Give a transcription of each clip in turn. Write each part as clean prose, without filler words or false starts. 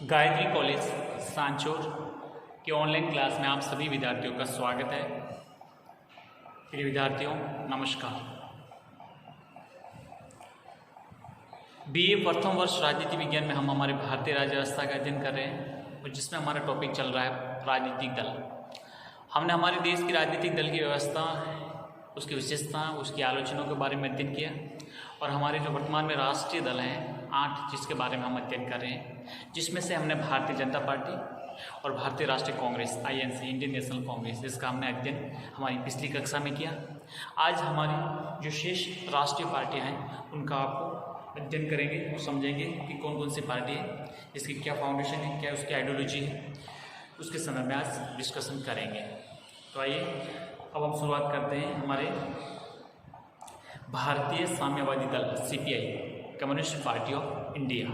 Gayatri college Sanchore के online class में आप सभी विद्यार्थियों का स्वागत है। प्रिय विद्यार्थियों नमस्कार। बीए प्रथम वर्ष राजनीति विज्ञान में हम हमारे भारतीय राज्य व्यवस्था का अध्ययन कर रहे हैं और जिसमें हमारा टॉपिक चल रहा है राजनीतिक दल। हमने हमारे देश की राजनीतिक दल की व्यवस्था, उसकी विशेषता, उसकी आलोचनाओं के बारे में अध्ययन किया और हमारे जो वर्तमान में राष्ट्रीय दल हैं 8, जिसके बारे में हम अध्ययन कर रहे हैं, जिसमें से हमने भारतीय जनता पार्टी और भारतीय राष्ट्रीय Congress INC Indian national Congress, इसका हमने अध्ययन हमारी पिछली कक्षा में किया। आज हमारी जो शेष राष्ट्रीय पार्टियां हैं उनका आपको अध्ययन करेंगे और समझेंगे कि कौन कौन सी पार्टी है, इसकी क्या फाउंडेशन है, क्या उसकी आइडियोलॉजी है, उसके संदर्भ में आज डिस्कशन करेंगे। तो आइए अब हम शुरुआत करते हैं हमारे भारतीय साम्यवादी दल CPI, communist party of India.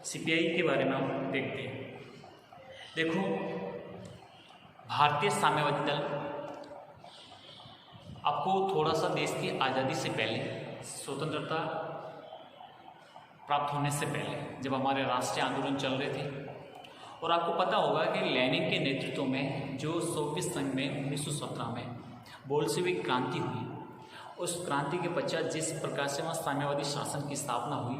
CPI के बारे में हम देखते हैं। देखो, भारतीय साम्यवादी दल आपको थोड़ा सा देश की आज़ादी से पहले, स्वतंत्रता प्राप्त होने से पहले, जब हमारे राष्ट्रीय आंदोलन चल रहे थे, और आपको पता होगा कि लेनिन के नेतृत्व में जो सोवियत संघ में 1917 में बोल्शेविक क्रांति हुई, उस क्रांति के पश्चात जिस प्रकार से वहाँ साम्यवादी शासन की स्थापना हुई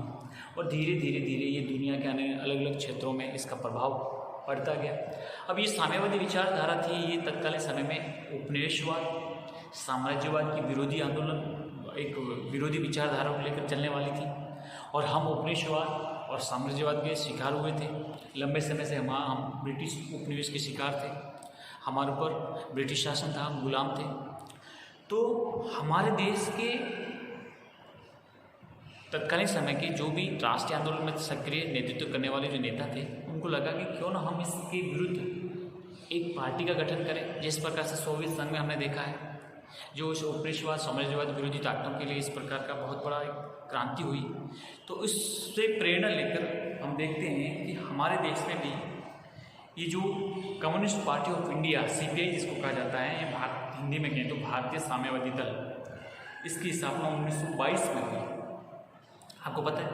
और धीरे धीरे ये दुनिया के अलग अलग क्षेत्रों में इसका प्रभाव पड़ता गया। अब ये साम्यवादी विचारधारा थी, ये तत्कालीन समय में उपनिवेशवाद, साम्राज्यवाद की विरोधी आंदोलन, एक विरोधी विचारधारा को लेकर चलने वाली थी और हम उपनिवेशवाद और साम्राज्यवाद के शिकार हुए थे। लंबे समय से हम ब्रिटिश उपनिवेश के शिकार थे, हमारे ऊपर ब्रिटिश शासन था, हम गुलाम थे। तो हमारे देश के तत्कालीन समय के जो भी राष्ट्रीय आंदोलन में सक्रिय नेतृत्व करने वाले जो नेता थे, उनको लगा कि क्यों ना हम इसके विरुद्ध एक पार्टी का गठन करें। जिस प्रकार से सोवियत संघ में हमने देखा है, जो उपनिवेशवाद साम्राज्यवाद विरोधी ताकतों के लिए इस प्रकार का बहुत बड़ा एक क्रांति हुई, तो उससे प्रेरणा लेकर हम देखते हैं कि हमारे देश में भी ये जो communist party of India CPI जिसको कहा जाता है, ये हिंदी में कहें तो भारतीय साम्यवादी दल, इसकी स्थापना 1922 में हुई। आपको पता है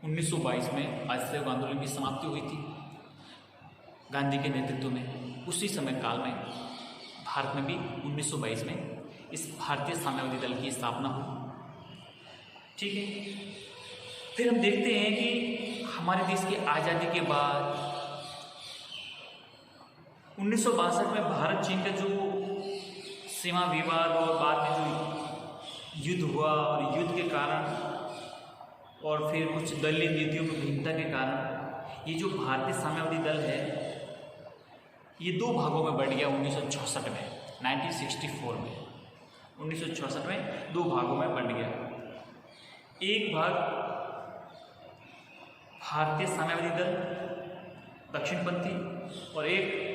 1922 में असहयोग आंदोलन की समाप्ति हुई थी गांधी के नेतृत्व में। उसी समय काल में भारत में भी 1922 में इस भारतीय साम्यवादी दल की स्थापना हुई। ठीक है, फिर हम देखते हैं कि हमारे देश की आज़ादी के बाद 1962 में भारत चीन का जो सीमा विवाद और बाद में जो युद्ध हुआ और युद्ध के कारण और फिर कुछ दलीय नीतियों में भिन्नता के कारण ये जो भारतीय साम्यवादी दल है, ये 2 भागों में बढ़ गया 1964 में, 1964 में 1964 में 2 भागों में बढ़ गया। एक भाग भारतीय साम्यवादी दल दक्षिणपंथी और एक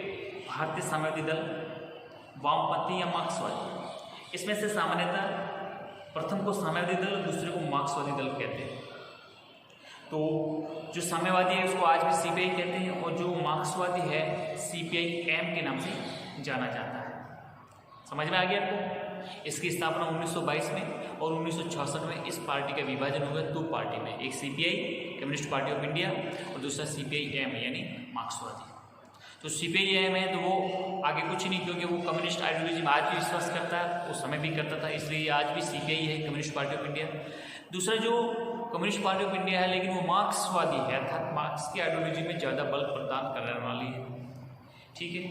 भारतीय साम्यवादी दल वामपंथी या मार्क्सवादी। इसमें से सामान्यतः प्रथम को साम्यवादी दल और दूसरे को मार्क्सवादी दल कहते हैं। तो जो साम्यवादी है उसको आज भी CPI कहते हैं और जो मार्क्सवादी है CPI-M के नाम से जाना जाता है। समझ में आ गया आपको? इसकी स्थापना 1922 में और 1966 में इस पार्टी का विभाजन हुआ 2 पार्टी में, एक CPI communist party of India और दूसरा CPI-M यानी मार्क्सवादी। तो CPI-M है तो वो आगे कुछ नहीं, क्योंकि वो कम्युनिस्ट आइडियोलॉजी में आज भी विश्वास करता है, उस समय भी करता था, इसलिए आज भी CPI है, कम्युनिस्ट पार्टी ऑफ इंडिया। दूसरा जो कम्युनिस्ट पार्टी ऑफ इंडिया है, लेकिन वो मार्क्सवादी है, अर्थात मार्क्स की आइडियोलॉजी में ज़्यादा बल प्रदान करने वाली है। ठीक है,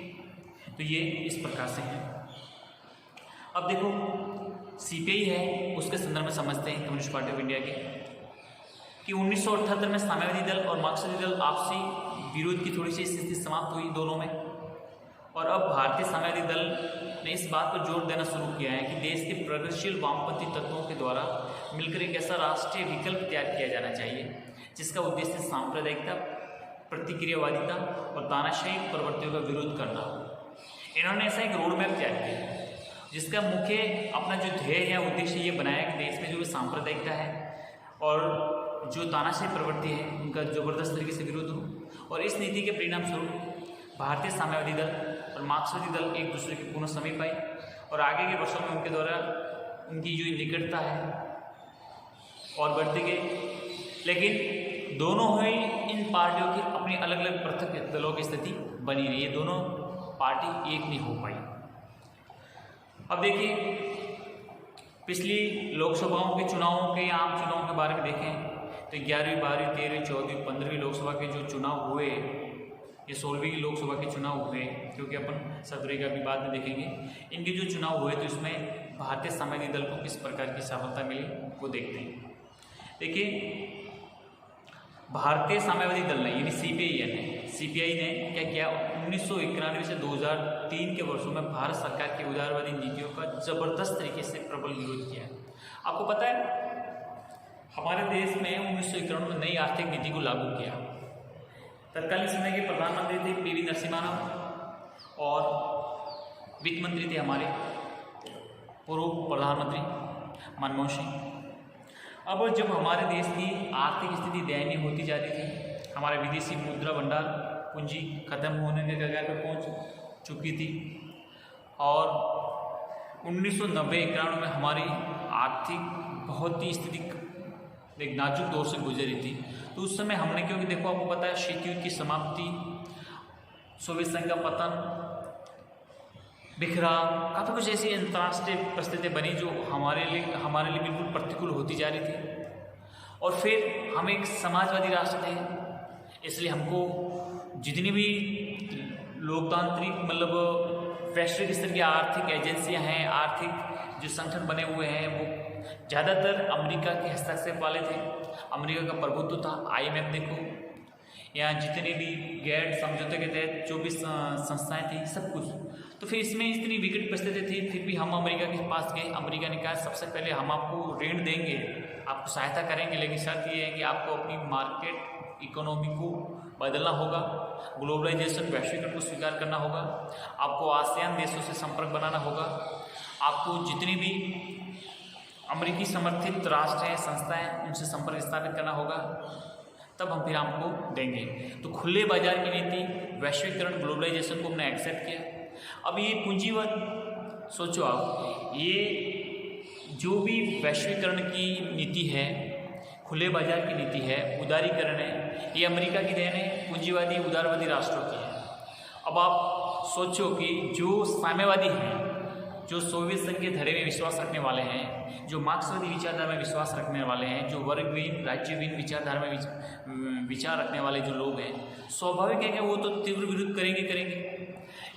तो ये इस प्रकार से है। अब देखो CPI है, उसके संदर्भ में समझते हैं कम्युनिस्ट पार्टी ऑफ इंडिया के कि 1978 में साम्यवादी दल और मार्क्सवादी दल आपसी विरोध की थोड़ी सी स्थिति समाप्त हुई दोनों में, और अब भारतीय साम्यवादी दल ने इस बात पर जोर देना शुरू किया है कि देश के प्रगतिशील वामपंथी तत्वों के द्वारा मिलकर एक ऐसा राष्ट्रीय विकल्प तैयार किया जाना चाहिए जिसका उद्देश्य सांप्रदायिकता, प्रतिक्रियावादिता और तानाशाही प्रवृत्तियों का विरोध करना हो। इन्होंने ऐसा एक रोड मैप तैयार किया जिसका मुख्य अपना जो ध्येय है, उद्देश्य ये बनाया कि देश में जो सांप्रदायिकता है और जो तानाशाही प्रवृत्ति है उनका ज़बरदस्त तरीके से विरोध हो, और इस नीति के परिणाम स्वरूप भारतीय साम्यवादी दल और मार्क्सवादी दल एक दूसरे के पुनः समीप आए और आगे के वर्षों में उनके द्वारा उनकी जो निकटता है और बढ़ती गई। लेकिन दोनों ही इन पार्टियों की अपनी अलग अलग पृथक दलों की स्थिति बनी रही है, दोनों पार्टी एक नहीं हो पाई। अब देखिए, पिछली लोकसभाओं के चुनावों के, आम चुनावों के बारे में देखें तो 11वीं, 12वीं, 13वीं, 14वीं, 15वीं लोकसभा के जो चुनाव हुए, ये 16वीं लोकसभा के चुनाव हुए, क्योंकि अपन 17वीं का भी बाद में देखेंगे। इनके जो चुनाव हुए तो इसमें भारतीय समाजवादी दल को किस प्रकार की सफलता मिली वो देखते हैं। देखिए, भारतीय समाजवादी दल ने यानी सीपीआई ने क्या किया, 1991 से 2003 के वर्षों में भारत सरकार की उदारवादी नीतियों का जबरदस्त तरीके से प्रबल विरोध किया। आपको पता है, हमारे देश में 1991 में नई आर्थिक नीति को लागू किया। तत्कालीन समय के प्रधानमंत्री थे पीवी नरसिम्हा राव और वित्त मंत्री थे हमारे पूर्व प्रधानमंत्री मनमोहन सिंह। अब जब हमारे देश की आर्थिक स्थिति दयनीय होती जा रही थी, हमारे विदेशी मुद्रा भंडार पूंजी खत्म होने के कगार पर पहुंच चुकी थी और 1990-91 में हमारी आर्थिक बहुत ही स्थिति एक नाजुक दौर से गुजरी थी। तो उस समय हमने, क्योंकि देखो आपको पता है, शीत युद्ध की समाप्ति, सोवियत संघ का पतन, बिखराव, काफ़ी कुछ ऐसी अंतर्राष्ट्रीय परिस्थितियाँ बनी जो हमारे लिए बिल्कुल प्रतिकूल होती जा रही थी। और फिर हम एक समाजवादी राष्ट्र थे, इसलिए हमको जितनी भी लोकतांत्रिक मतलब वैश्विक स्तर की आर्थिक एजेंसियां हैं, आर्थिक जो संगठन बने हुए हैं, वो ज़्यादातर अमेरिका के हस्तक्षेप वाले थे। अमेरिका का प्रभुत्व था। IMF देखो, यहाँ जितने भी गैर समझौते के तहत जो भी संस्थाएं थी, सब कुछ। तो फिर इसमें इतनी विकट परिस्थिति थी, फिर भी हम अमेरिका के पास गए। अमेरिका ने कहा सबसे पहले हम आपको ऋण देंगे, आपको सहायता करेंगे, लेकिन शर्त ये है कि आपको अपनी मार्केट इकोनॉमी को बदलना होगा, ग्लोबलाइजेशन वैश्वीकरण को स्वीकार करना होगा, आपको आसियान देशों से संपर्क बनाना होगा, आपको जितनी भी अमेरिकी समर्थित राष्ट्र हैं, संस्थाएं, उनसे संपर्क स्थापित करना होगा, तब हम फिर आपको देंगे। तो खुले बाजार की नीति, वैश्वीकरण, ग्लोबलाइजेशन को हमने एक्सेप्ट किया। अब ये पूंजीवाद, सोचो आप, ये जो भी वैश्वीकरण की नीति है, खुले बाजार की नीति है, उदारीकरण है, ये अमेरिका की देन है, पूंजीवादी उदारवादी राष्ट्रों की है। अब आप सोचो कि जो साम्यवादी हैं, जो सोवियत संघ के धड़े में विश्वास रखने वाले हैं, जो मार्क्सवादी विचारधारा में विश्वास रखने वाले हैं, जो वर्गविहीन राज्यविहीन विचारधारा में विचार रखने वाले जो लोग हैं, स्वाभाविक है कि वो तो तीव्र विरोध करेंगे।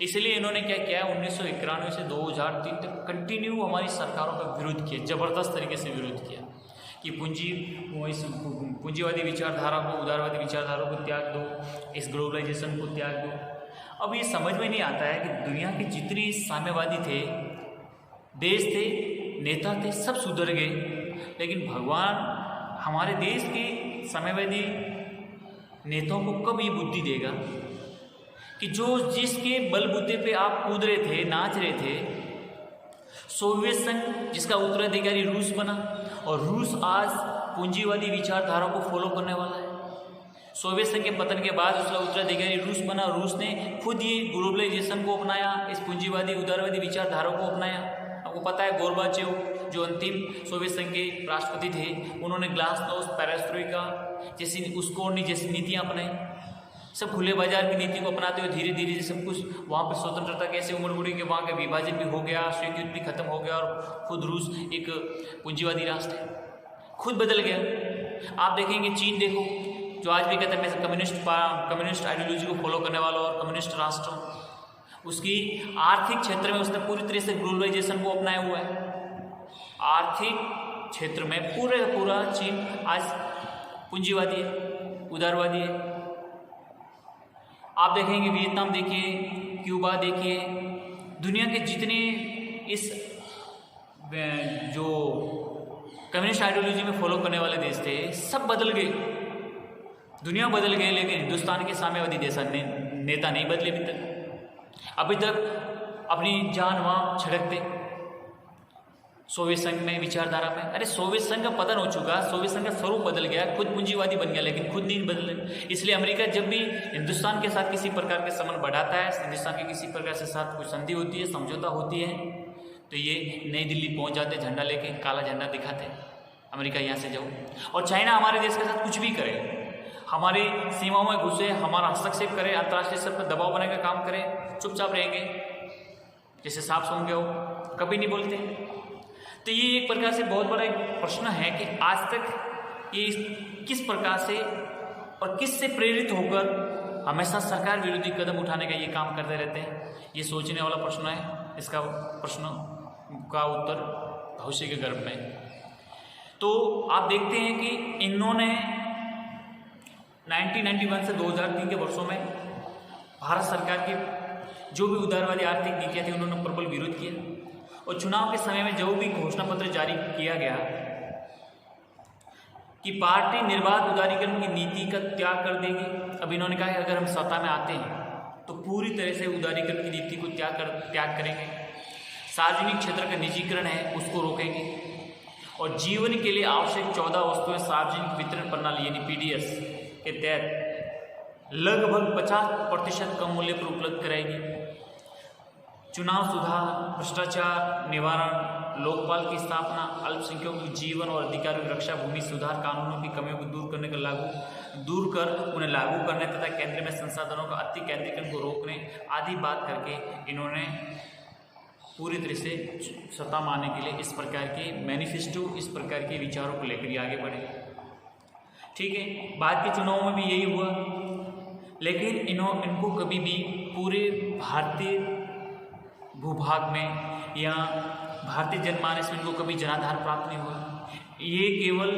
इसलिए इन्होंने क्या किया, 1991 से 2003 तक कंटिन्यू हमारी सरकारों का विरोध किया, जबरदस्त तरीके से विरोध किया कि पूंजीवादी विचारधारा को, उदारवादी विचारधारा को त्याग दो, इस ग्लोबलाइजेशन को त्याग दो। अब ये समझ में नहीं आता है कि दुनिया के जितने साम्यवादी थे, देश थे, नेता थे, सब सुधर गए, लेकिन भगवान हमारे देश के साम्यवादी नेताओं को कब ये बुद्धि देगा कि जो जिसके बलबूते पे आप कूद रहे थे, नाच रहे थे, सोवियत संघ जिसका उत्तराधिकारी रूस बना, और रूस आज पूंजीवादी विचारधारा को फॉलो करने वाला है। सोवियत संघ के पतन के बाद उसका उत्तराधिकारी रूस बना, रूस ने खुद ये ग्लोबलाइजेशन को अपनाया, इस पूंजीवादी उदारवादी विचारधारा को अपनाया। आपको पता है, गोर्बाचेव जो अंतिम सोवियत संघ के राष्ट्रपति थे, उन्होंने ग्लासनोस्ट, पेरेस्ट्रोइका जैसी उस्कोर्नी जैसी नीतियाँ अपनाई। सब खुले बाजार की नीति को अपनाते हुए धीरे धीरे सब कुछ वहाँ पर स्वतंत्रता कैसे उमड़ उड़ी कि वहाँ का विभाजन भी हो गया, शीत युद्ध भी खत्म हो गया, और खुद रूस एक पूंजीवादी राष्ट्र है, खुद बदल गया। आप देखेंगे चीन देखो, जो आज भी कहते हैं मैं कम्युनिस्ट आइडियोलॉजी को फॉलो करने वाला और कम्युनिस्ट राष्ट्र, उसकी आर्थिक क्षेत्र में उसने पूरी तरह से ग्लोबलाइजेशन को अपनाया हुआ है। आर्थिक क्षेत्र में पूरा चीन आज पूंजीवादी है, उदारवादी है। आप देखेंगे वियतनाम देखिए, क्यूबा देखिए, दुनिया के जितने इस जो कम्युनिस्ट आइडियोलॉजी में फॉलो करने वाले देश थे, सब बदल गए, दुनिया बदल गई, लेकिन हिंदुस्तान के साम्यवादी नेता नहीं बदले अभी तक अपनी जान वहाँ छिड़कते सोवियत संघ में विचारधारा में। अरे सोवियत संघ का पतन हो चुका, सोवियत संघ का स्वरूप बदल गया, खुद पूंजीवादी बन गया, लेकिन खुद नहीं बदले। इसलिए अमेरिका जब भी हिंदुस्तान के साथ किसी प्रकार के संबंध बढ़ाता है, हिंदुस्तान के किसी प्रकार से साथ कोई संधि होती है, समझौता होती है, तो ये नई दिल्ली पहुंच जाते, झंडा लेके, काला झंडा दिखाते, अमेरिका यहाँ से जाओ। और चाइना हमारे देश के साथ कुछ भी करे, हमारी सीमाओं में घुसे, हमारा हस्तक्षेप करे, अंतर्राष्ट्रीय स्तर पर दबाव बनाने का काम करे, चुपचाप रहेंगे जैसे सांप सूंघ गए हो, कभी नहीं बोलते। तो ये एक प्रकार से बहुत बड़ा एक प्रश्न है कि आज तक ये किस प्रकार से और किस से प्रेरित होकर हमेशा सरकार विरोधी कदम उठाने का ये काम करते रहते हैं। ये सोचने वाला प्रश्न है। इसका प्रश्न का उत्तर भविष्य के गर्भ में। तो आप देखते हैं कि इन्होंने 1991 से 2003 के वर्षों में भारत सरकार की जो भी उदारवादी आर्थिक नीतियाँ थी उन्होंने प्रबल विरोध किया और चुनाव के समय में जो भी घोषणा पत्र जारी किया गया कि पार्टी निर्बाध उदारीकरण की नीति का त्याग कर देगी। अब इन्होंने कहा कि अगर हम सत्ता में आते हैं तो पूरी तरह से उदारीकरण की नीति को त्याग करेंगे, सार्वजनिक क्षेत्र का निजीकरण है उसको रोकेंगे और जीवन के लिए आवश्यक 14 वस्तुएं सार्वजनिक वितरण प्रणाली यानी PDS के तहत लगभग 50% कम मूल्य पर उपलब्ध कराएगी। चुनाव सुधार, भ्रष्टाचार निवारण, लोकपाल की स्थापना, अल्पसंख्यकों के जीवन और अधिकारों की रक्षा, भूमि सुधार, कानूनों की कमियों को दूर कर उन्हें लागू करने तथा केंद्र में संसाधनों का अति केंद्रीकरण को रोकने आदि बात करके इन्होंने पूरी तरह से सत्ता में आने के लिए इस प्रकार के मैनिफेस्टो, इस प्रकार के विचारों को लेकर ये आगे बढ़े। ठीक है, बाद के चुनावों में भी यही हुआ, लेकिन इनको कभी भी पूरे भारतीय भूभाग में या भारतीय जनमानस में इनको कभी जनाधार प्राप्त नहीं हुआ। ये केवल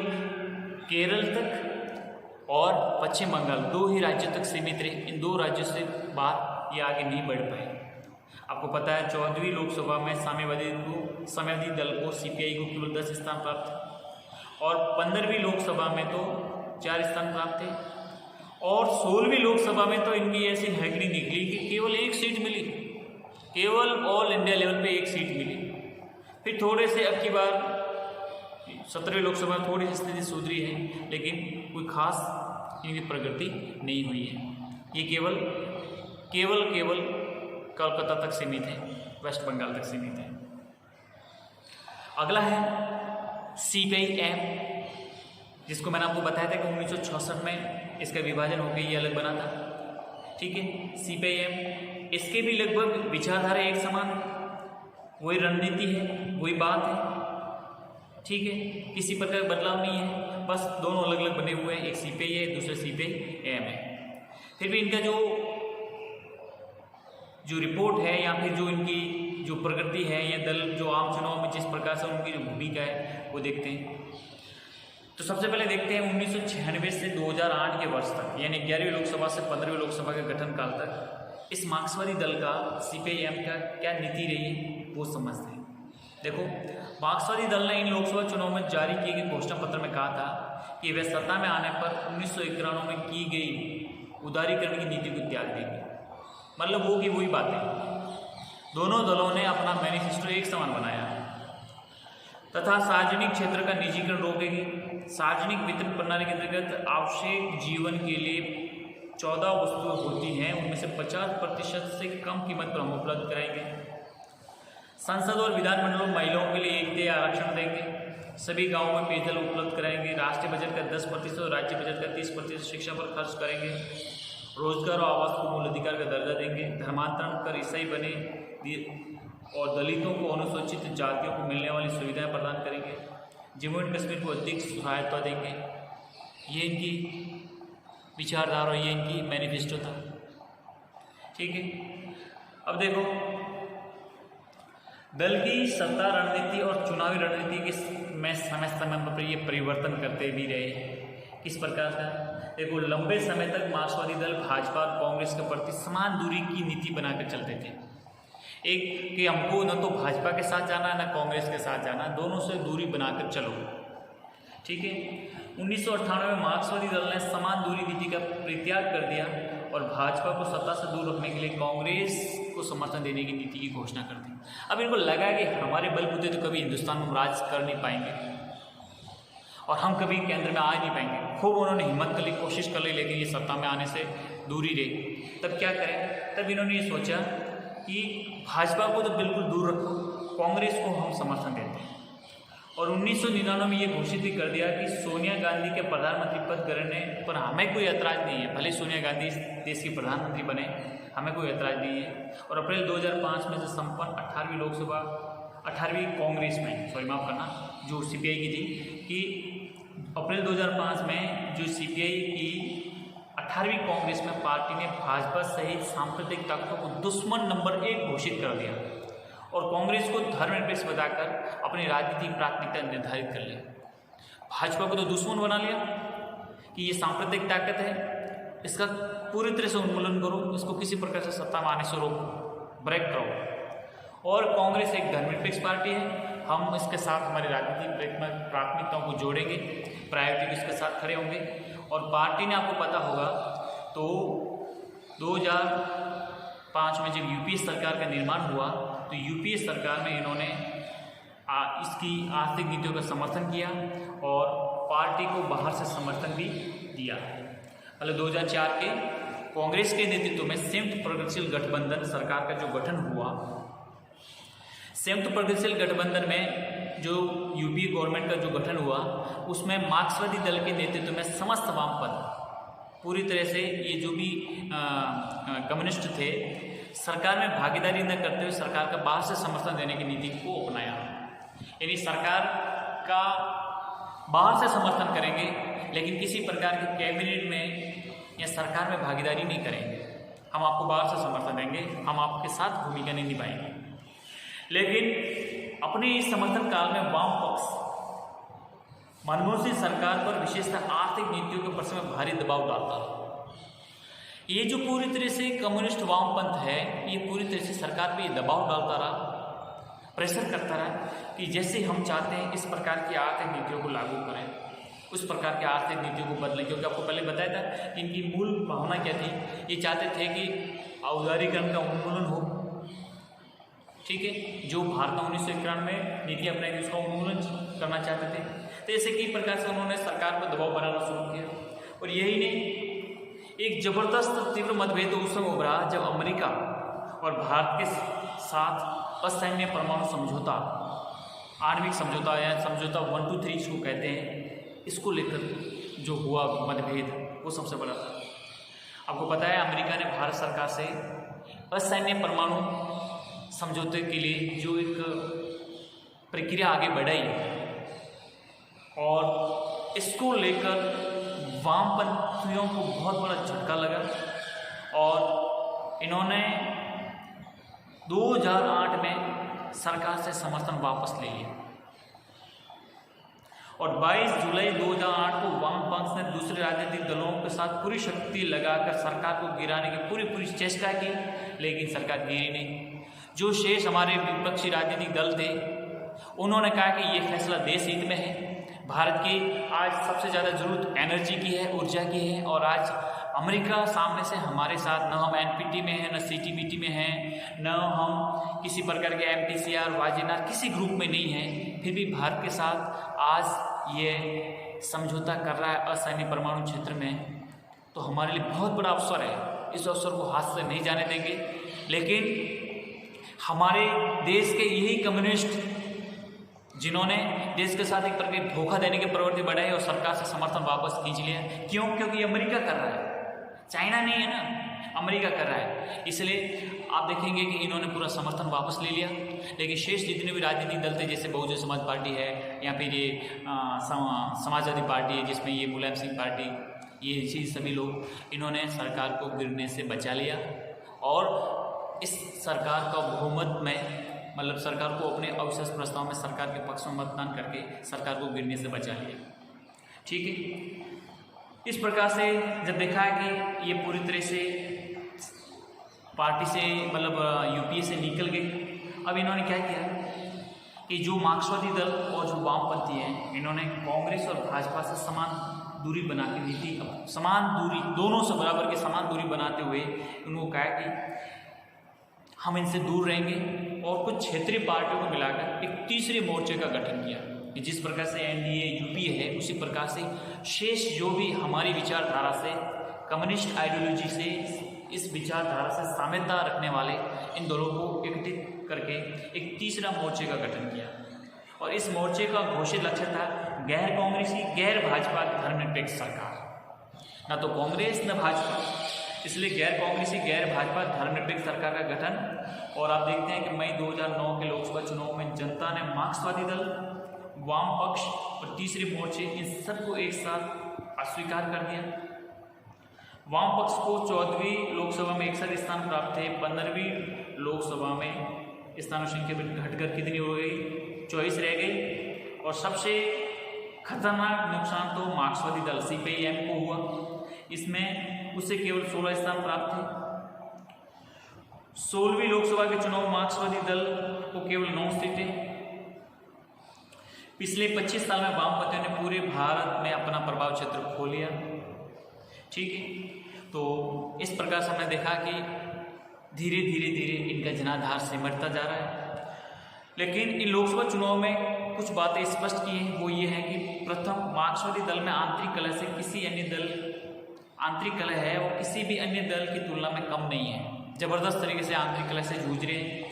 केरल तक और पश्चिम बंगाल 2 ही राज्यों तक सीमित रहे। इन 2 राज्यों से बाहर ये आगे नहीं बढ़ पाए। आपको पता है 14वीं लोकसभा में साम्यवादी दल को CPI को केवल 10 स्थान प्राप्त थे और 15वीं लोकसभा में तो 4 स्थान प्राप्त थे और 16वीं लोकसभा में तो इनकी ऐसी हैकड़ी निकली कि केवल 1 सीट मिली, केवल ऑल इंडिया लेवल पे 1 सीट मिली। फिर थोड़े से अब की बार 17वीं लोकसभा में थोड़ी सी स्थिति सुधरी है, लेकिन कोई खास इनकी प्रगति नहीं हुई है। ये केवल कोलकाता तक सीमित है, वेस्ट बंगाल तक सीमित है। अगला है CPI-M, जिसको मैंने आपको बताया था कि 1966 में इसका विभाजन होकर ये अलग बना था। ठीक है, CPI-M इसके भी लगभग विचारधारा एक समान है, वही रणनीति है, वही बात है। ठीक है, किसी प्रकार का बदलाव नहीं है, बस दोनों अलग अलग बने हुए हैं, एक CPI है, दूसरा CPI-M है। फिर भी इनका जो रिपोर्ट है या फिर जो इनकी जो प्रगति है या दल जो आम चुनाव में जिस प्रकार से उनकी जो भूमिका है वो देखते हैं। तो सबसे पहले देखते हैं 1996 से 2008 के वर्ष तक यानी 11वीं लोकसभा से 15वीं लोकसभा के गठन काल तक इस मार्क्सवादी दल का CPI-M का क्या नीति रही है वो समझते हैं। देखो, मार्क्सवादी दल ने इन लोकसभा चुनाव में जारी किए गए घोषणा पत्र में कहा था कि वे सत्ता में आने पर 1991 में की गई उदारीकरण की नीति को त्याग देंगे। मतलब वो की वही बातें। दोनों दलों ने अपना मैनिफेस्टो एक समान बनाया तथा सार्वजनिक क्षेत्र का निजीकरण रोकेगी, सार्वजनिक वितरण प्रणाली के अंतर्गत आवश्यक जीवन के लिए 14 वस्तुएं होती हैं, उनमें से 50% से कम कीमत पर हम उपलब्ध कराएंगे। संसद और विधानमंडलों में महिलाओं के लिए एक तय आरक्षण देंगे, सभी गांवों में पेयजल उपलब्ध कराएंगे, राष्ट्रीय बजट का 10% और राज्य बजट का 30% शिक्षा पर खर्च करेंगे, रोजगार और आवास को मूल अधिकार का दर्जा देंगे, धर्मांतरण कर ईसाई बने और दलितों को अनुसूचित जातियों को मिलने वाली सुविधाएं प्रदान करेंगे, जम्मू एंड कश्मीर को अधिक सहायता देंगे। ये इनकी विचारधारा, ये इनकी मैनिफेस्टो था। ठीक है, अब देखो दल की सत्ता रणनीति और चुनावी रणनीति के में समय पर ये परिवर्तन करते भी रहे। किस प्रकार का? देखो, लंबे समय तक मार्क्सवादी दल भाजपा और कांग्रेस के प्रति समान दूरी की नीति बनाकर चलते थे। एक कि हमको न तो भाजपा के साथ जाना है न कांग्रेस के साथ जाना, दोनों से दूरी बनाकर चलो। ठीक है, 1998 में मार्क्सवादी दल ने समान दूरी नीति का परित्याग कर दिया और भाजपा को सत्ता से दूर रखने के लिए कांग्रेस को समर्थन देने की नीति की घोषणा कर दी। अब इनको लगा कि हमारे बलबूते तो कभी हिंदुस्तान में राज कर नहीं पाएंगे और हम कभी केंद्र में आ नहीं पाएंगे। खूब उन्होंने हिम्मत कर ली, कोशिश कर ली, लेकिन ये सत्ता में आने से दूरी रही। तब क्या करें? तब इन्होंने ये सोचा कि भाजपा को तो बिल्कुल दूर रखो, कांग्रेस को हम समर्थन देते हैं और 1999 में ये घोषित भी कर दिया कि सोनिया गांधी के प्रधानमंत्री पद करने पर हमें कोई ऐतराज़ नहीं है, भले सोनिया गांधी देश की प्रधानमंत्री बने, हमें कोई ऐतराज़ नहीं है। और अप्रैल 2005 में से संपन्न 18वीं लोकसभा 18वीं कांग्रेस में, सॉरी माफ़ करना, जो सीपीआई की थी, कि अप्रैल 2005 में जो सीपीआई की 18वीं कांग्रेस में पार्टी ने भाजपा सहित सांप्रदायिक ताकतों को दुश्मन नंबर 1 घोषित कर दिया और कांग्रेस को धर्मनिरपेक्ष बताकर अपनी राजनीतिक प्राथमिकता निर्धारित कर लिया। भाजपा को तो दुश्मन बना लिया कि ये सांप्रदायिक ताकत है, इसका पूरी तरह से उन्मूलन करो, इसको किसी प्रकार से सत्ता में आने से रोको, ब्रेक करो। और कांग्रेस एक धर्मनिरपेक्ष पार्टी है, हम इसके साथ हमारी राजनीतिक प्राथमिकताओं को जोड़ेंगे, प्रायोरिटी इसके साथ खड़े होंगे। और पार्टी ने, आपको पता होगा तो 2005 में जब यूपीए सरकार का निर्माण हुआ तो यूपीए सरकार में इन्होंने इसकी आर्थिक नीतियों का समर्थन किया और पार्टी को बाहर से समर्थन भी दिया। मतलब 2004 के कांग्रेस के नेतृत्व में संयुक्त प्रगतिशील गठबंधन सरकार का जो गठन हुआ, संयुक्त प्रगतिशील गठबंधन में जो यूपीए गवर्नमेंट का जो गठन हुआ, उसमें मार्क्सवादी दल के नेतृत्व में समस्त वामपंथ पूरी तरह से, ये जो भी कम्युनिस्ट थे, सरकार में भागीदारी न करते हुए सरकार का बाहर से समर्थन देने की नीति को अपनाया। यानी सरकार का बाहर से समर्थन करेंगे लेकिन किसी प्रकार के कैबिनेट में या सरकार में भागीदारी नहीं करेंगे, हम आपको बाहर से समर्थन देंगे, हम आपके साथ भूमिका नहीं निभाएंगे। लेकिन अपने इस समर्थन काल में वाम पक्ष मनमोहन सिंह सरकार पर विशेषतः आर्थिक नीतियों के प्रश्न में भारी दबाव डालता है। ये जो पूरी तरह से कम्युनिस्ट वामपंथ है, ये पूरी तरह से सरकार पे दबाव डालता रहा, प्रेशर करता रहा कि जैसे हम चाहते हैं इस प्रकार की आर्थिक नीतियों को लागू करें, उस प्रकार की आर्थिक नीतियों को बदलें। क्योंकि आपको पहले बताया था कि इनकी मूल भावना क्या थी, ये चाहते थे कि उदारीकरण का उन्मूलन हो, ठीक है, जो भारत ने 1991 में नीति अपनाई थी उसका उन्मूलन करना चाहते थे। तो ऐसे कई प्रकार से उन्होंने सरकार पर दबाव बनाना शुरू किया। और यही नहीं, एक जबरदस्त तीव्र मतभेद उस समय उभरा जब अमेरिका और भारत के साथ असैन्य परमाणु समझौता, आणविक समझौता या समझौता 1, 2, 3 इसको कहते हैं, इसको लेकर जो हुआ मतभेद वो सबसे बड़ा था। आपको पता है अमेरिका ने भारत सरकार से असैन्य परमाणु समझौते के लिए जो एक प्रक्रिया आगे बढ़ाई और इसको लेकर वामपंथियों को बहुत बड़ा झटका लगा और इन्होंने 2008 में सरकार से समर्थन वापस ले लिया और 22 जुलाई 2008 को वामपंथ ने दूसरे राजनीतिक दलों के साथ पूरी शक्ति लगाकर सरकार को गिराने की पूरी चेष्टा की, लेकिन सरकार गिरी नहीं। जो शेष हमारे विपक्षी राजनीतिक दल थे उन्होंने कहा कि ये फैसला देश हित में है, भारत की आज सबसे ज़्यादा ज़रूरत एनर्जी की है, ऊर्जा की है, और आज अमेरिका सामने से हमारे साथ, न हम एनपीटी में हैं, न सीटीबीटी में हैं, न हम किसी प्रकार के एमटीसीआर वाजेनार किसी ग्रुप में नहीं हैं, फिर भी भारत के साथ आज ये समझौता कर रहा है असैन्य परमाणु क्षेत्र में, तो हमारे लिए बहुत बड़ा अवसर है। इस अवसर को हाथ से नहीं जाने देंगे। लेकिन हमारे देश के यही कम्युनिस्ट जिन्होंने देश के साथ एक प्रकार धोखा देने की प्रवृत्ति बढ़ाई और सरकार से समर्थन वापस खींच लिया, क्यों? क्योंकि अमेरिका कर रहा है, चाइना नहीं है ना, अमेरिका कर रहा है। इसलिए आप देखेंगे कि इन्होंने पूरा समर्थन वापस ले लिया। लेकिन शेष जितने भी राजनीतिक दल थे, जैसे बहुजन समाज पार्टी है या फिर ये समाजवादी पार्टी है जिसमें ये मुलायम सिंह पार्टी, ये चीज़ सभी लोग, इन्होंने सरकार को गिरने से बचा लिया और इस सरकार का बहुमत में, मतलब सरकार को अपने अविश्वास प्रस्ताव में सरकार के पक्ष में मतदान करके सरकार को गिरने से बचा लिया। ठीक है, इस प्रकार से जब देखा है कि ये पूरी तरह से पार्टी से, मतलब यूपीए से निकल गई, अब इन्होंने क्या किया कि जो मार्क्सवादी दल और जो वामपंथी हैं, इन्होंने कांग्रेस और भाजपा से समान दूरी बना के नीति, समान दूरी, दोनों से बराबर की समान दूरी बनाते हुए उनको कहा कि हम इनसे दूर रहेंगे और कुछ क्षेत्रीय पार्टियों को मिलाकर एक तीसरे मोर्चे का गठन किया कि जिस प्रकार से एनडीए यूपीए है उसी प्रकार से शेष जो भी हमारी विचारधारा से, कम्युनिस्ट आइडियोलॉजी से, इस विचारधारा से साम्यता रखने वाले इन दलों को एकत्रित करके एक तीसरा मोर्चे का गठन किया और इस मोर्चे का घोषित लक्ष्य था गैर कांग्रेसी गैर भाजपा धर्मनिरपेक्ष सरकार, ना तो कांग्रेस न भाजपा, इसलिए गैर कांग्रेसी गैर भाजपा धर्मनिरपेक्ष सरकार का गठन। और आप देखते हैं कि मई 2009 के लोकसभा चुनाव में जनता ने मार्क्सवादी दल, वाम पक्ष और तीसरे मोर्चे इन सबको एक साथ अस्वीकार कर दिया। वाम पक्ष को 14वीं लोकसभा में 61 स्थान प्राप्त थे, 15वीं लोकसभा में स्थानों संख्या घटकर कितनी हो गई, 24 रह गई। और सबसे खतरनाक नुकसान तो मार्क्सवादी दल CPIM को हुआ, इसमें उससे केवल 16 स्थान प्राप्त थे। 16वीं लोकसभा के चुनाव मार्क्सवादी दल को केवल 9 सीटें। पिछले 25 साल में वामपंथियों ने पूरे भारत में अपना प्रभाव क्षेत्र खो लिया। ठीक है, तो इस प्रकार से हमने देखा कि धीरे धीरे इनका जनाधार सिमटता जा रहा है। लेकिन इन लोकसभा चुनाव में कुछ बातें स्पष्ट की हैं, वो ये है कि प्रथम, मार्क्सवादी दल में आंतरिक कलह से किसी अन्य दल, आंतरिक कलह है वो किसी भी अन्य दल की तुलना में कम नहीं है, जबरदस्त तरीके से आंतरिक कलह से जूझ रहे हैं।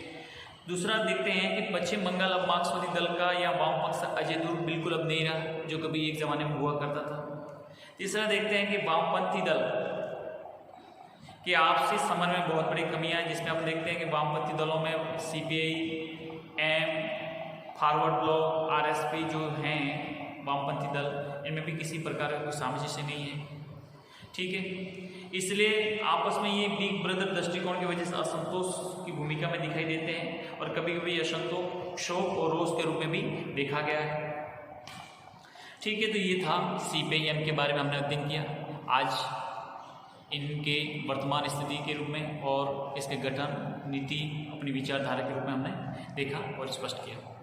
दूसरा देखते हैं कि पश्चिम बंगाल अब मार्क्सवादी दल का या वाम पक्ष अजय दुर्ग बिल्कुल अब नहीं रहा, जो कभी एक जमाने में हुआ करता था। तीसरा देखते हैं कि वामपंथी दल कि आपसी समन्वय में बहुत बड़ी कमियां हैं, जिसमें आप देखते हैं कि वामपंथी दलों में CPIM, फॉरवर्ड ब्लॉक, RSP जो हैं वामपंथी दल, इनमें भी किसी प्रकार का कोई सामंजस्य नहीं है। ठीक है, इसलिए आपस में ये बिग ब्रदर दृष्टिकोण की वजह से असंतोष की भूमिका में दिखाई देते हैं और कभी कभी असंतोष शोक और रोष के रूप में भी देखा गया है। ठीक है, तो ये था CPIM के बारे में हमने अध्ययन किया आज इनके वर्तमान स्थिति के रूप में और इसके गठन, नीति, अपनी विचारधारा के रूप में हमने देखा और स्पष्ट किया।